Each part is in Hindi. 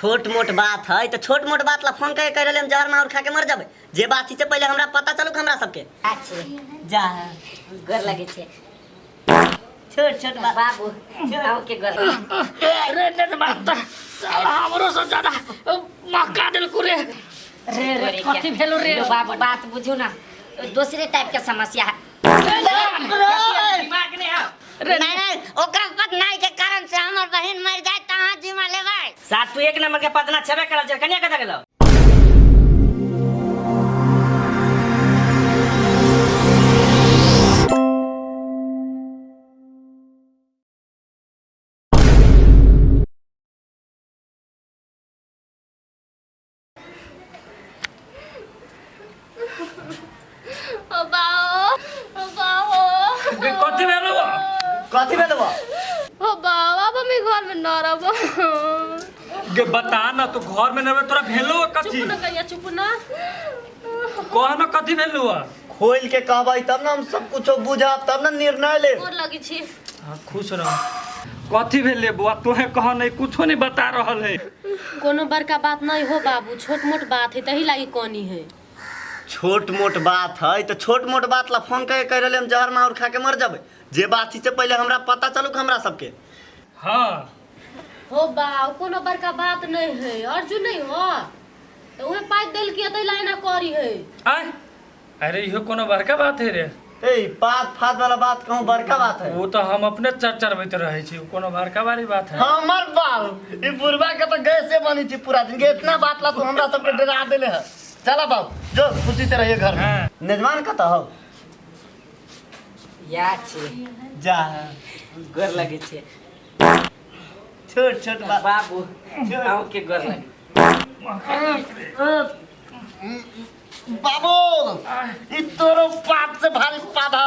छोट मोट बात है तो छोट मोट बात ला फोन करके कह रहे हम जहर मार खा के मर जाबे जे बात से पहले हमरा पता चलू हमरा सबके अच्छे जा गोर लगे छे छोट छोट बात बाबू आओ के गोर रे ने मारता साला हमरो से ज्यादा मक्का दिल कुरे रे रे कथी भेलो रे बाबू बात बुझू ना दूसरे टाइप के समस्या है दिमाग नहीं है नहीं ओकरा पत नहीं के कारण से हमर बहन मर जाए तहां जिम्मा लेबै साथ तू एक नंबर के पदना छबे करल जे कन्या कथा गेलो कथी भेलो ओ बाबा मम्मी घर में न रहबो गे बता ना तू घर में नबे तोरा भेलो कथी चुप न कहिया चुप न कह ना कथी भेलो खोल के कहबै तब ना हम सब कुछ बुझब तब ना निर्णय ले गोर लगी छी हां खुश रह कथी भेले बुआ तोहे कह नहीं कुछो नहीं बता रहल है कोनो बड़का बात नहीं हो बाबू छोट मोट बात है तही लागी कोनी है छोट मोट बात है तो छोट मोट बात ला फोन करके कह रहे हम जहर मार खा के मर जाबे जे बात से पहले हमरा पता चलू हमरा सबके हां हो बाऊ कोनो बड़का बात नहीं है अर्जुन नहीं हो तो उहे पाई देल के तई लाइना करी है आय अरे इहो कोनो बड़का बात है रे ए पात फात वाला बात कहूं बड़का बात है वो तो हम अपने चर्चा में रहे छी कोनो बड़का वाली बात है हमर बाल ई बुरबा के तो गैस से बनी थी पूरा दिन के इतना बात ला तू हमरा सबके डरा देले है चला बाबू जो खुशी से रहिए घर में मेजबान कत हो या छे जा गोर लगे छे छोट छोट बात बाबू आओ के गोर लगे बाबू ई तोरो पात से भारी पाधा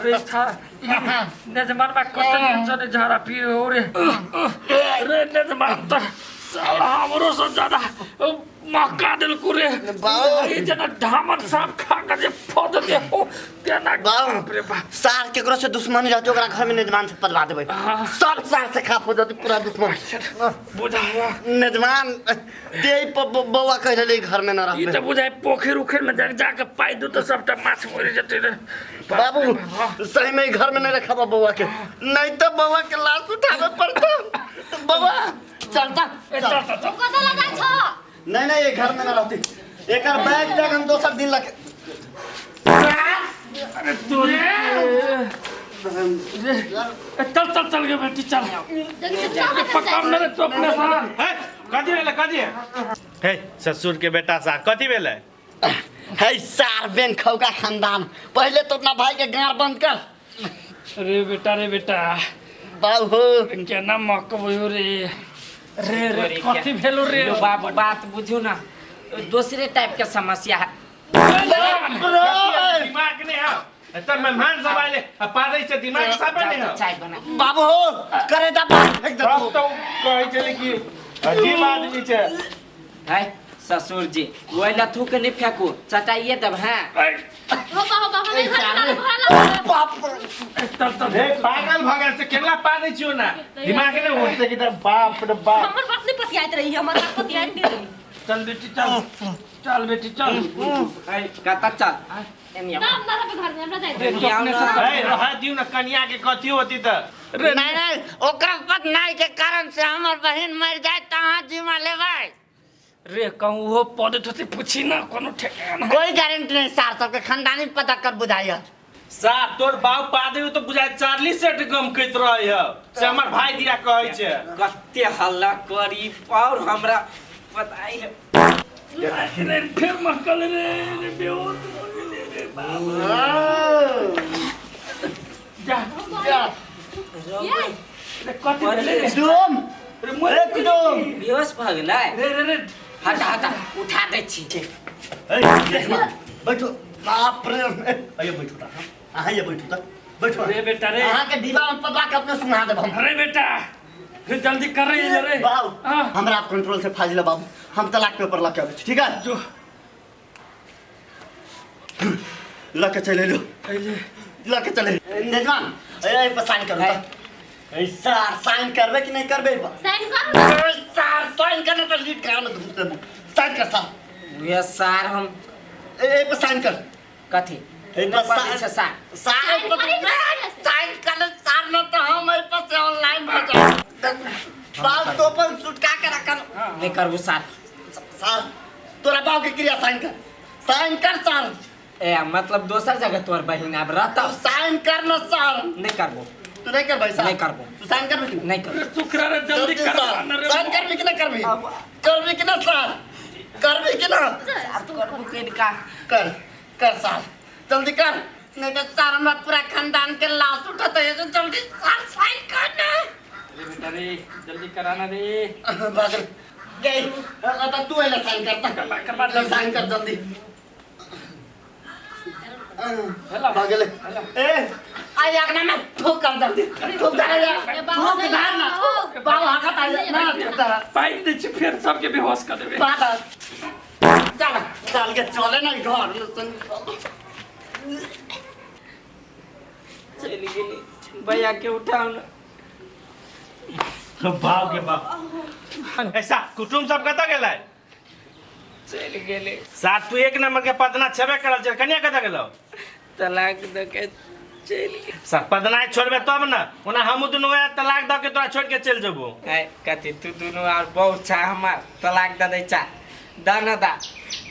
रे था नजमान बा कतनी जने झारा पी हो रे रे नजमान त साला हमरो से ज्यादा मक्का दिल कुरे बाबू ई जना धामन साहब खा के जे फद दे हो तेना बाबू बाप रे बाप सार केकरो से दुश्मनी रहते ओकरा घर में मेजबान से पदवा देबै सब सार से खाप हो जाते पूरा दुश्मन बुझाया मेजबान दे बौआ कह रहे घर में न ई रहबे त बुझाय पोखर उखर में जाके पाई दू तो सबटा माछ मर जते रे बाबू सही में घर में नहीं रखा बौआ के नहीं तो बौआ के लाश उठावे पड़ता बौआ चलता चल कत लगा छ नहीं ये घर में न रहती एक बैग तक हम दोसर दिन लगे अरे तोरे चल चल चल गे बेटी चल पकड़ ले तो अपने सारा है कथी भेलै कथी हे ससुर के बेटा सा कथी भेलै है सार बेन खौका खानदान पहले तो अपना भाई के गार बंद कर रे बेटा बाबू क्या नाम मकबो रे रे रे कथी भेलो रे बाबू बात बुझू ना दूसरे टाइप के समस्या है दिमाग नहीं है त मेहमान सब आइले पादै छ दिमाग सब नहीं है चाय बना बाबू हो करे दा बात फेंक दे सब तो कहै छले कि अजीब आदमी छै है ससुर जी वही लथू के नहीं फेंकू चटाइए तब हैं हो बाबा हमें घर में बाप हे पागल भगल से केला पादै छियो ना दिमाग नहीं होते कि बाप रे बाप हमर बात नहीं पतियात रही हमर बात पतियात नहीं रही चल बेटी चल चल बेटी चल है काता चल एनिया नाम ना रहे घर में हमरा जाए हे रह दिउ ना कन्या के कथी होती त नहीं ओकरा पत नहीं के कारण से हमर बहन मर जाए तहां जिम्मा लेबै रे कहूँ वो पौधे तो पूछी ना कोनो ठेकाना कोई गारंटी नहीं सार सबके खानदानी पता कर बुझाइया सा तोर बाप पादै तो बुझाय 40 सेट गम कइत रहै है से हमर भाई दिया कहै छै कत्ते हल्ला करी और हमरा बताई है रे फिर मक्कल रे बेहोश हो गेले रे बाप जा ये रे कथी भेले रे डूम रे मोर एकदम बेहोश भ गेलै रे हटा उठा दै छी बैठो बाप रे आइए बैठो ता आहा ये बैठो ता बैठो रे बेटा रे अहाँ के दीवा में पता के अपने सुना देब हम अरे बेटा फिर जल्दी कर रही है रे बाबू हाँ। हमरा आप कंट्रोल से फाजिला बाबू हम तलाक पेपर ला के आबै छी ठीक है जो ला के चले लो पहले ला के चले नेजमान ए पर साइन करो ता ऐसा साइन करबे कि नहीं करबे साइन कर सार सीट कान में घुस दे साइन कर साहब ये सार हम ए पे साइन कर कथी ए न पे पड़ै छै सार साइन कर सार न तो हम मेरे पास ऑनलाइन भेजा बाल तो पर सुटका के रखन नहीं करबू सार सार तोरा बाप के क्रिया साइन कर सार ए मतलब दोसर जगह तोर बहिन अब रहता तू साइन कर न सार नहीं करबू तू नहीं कर भाई साहब नहीं करबू तू साइन कर भी नहीं कर शुक्र रे जल्दी कर साइन कर भी कि ना कर भी कि ना सार कर भी कि ना करबू किनका कर सार जल्दी कर नहीं तो सार हमरा पूरा खानदान के लाश उठाते है तो जल्दी सार साइन कर ना बेटा रे जल्दी कराना रे बादल गई अब तू है ना साइन करता करवा तो साइन कर जल्दी हेलो बागले ए आई आगना में ठोक कर जल्दी ठोक दे यार ठोक दे ना बाल हाकत आई ना तेरा पाइन दे छी फिर सबके बेहोश कर देबे बादल चल के चले ना घर चली गेली भैया के उठाओ ना बाप के बाप ऐसा कुटुम सब कतऽ गेलै चली गेली साथ तू एक नंबर के पदना छेबे करल छै कनिया कतऽ गेलौ तलाक दे के चली सब पदना छोड़बे तब न ओना हम दुनू तलाक द के तोरा छोड़ के चल जेबो है कथी तू दोनों और बहुत छा हमार तलाक दे दे चा दाना दा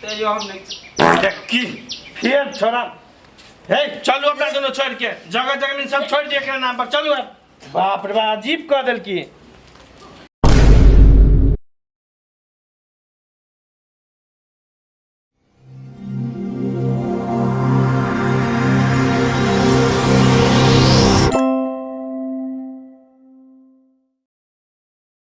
तो यो हम नहीं देखी फिर छोड़ा हे चलू अपना दोनों छोड़ के जगह जमीन सब छोड़ दिए के नाम पर चलू अब बाप रे बाप अजीब कह देल की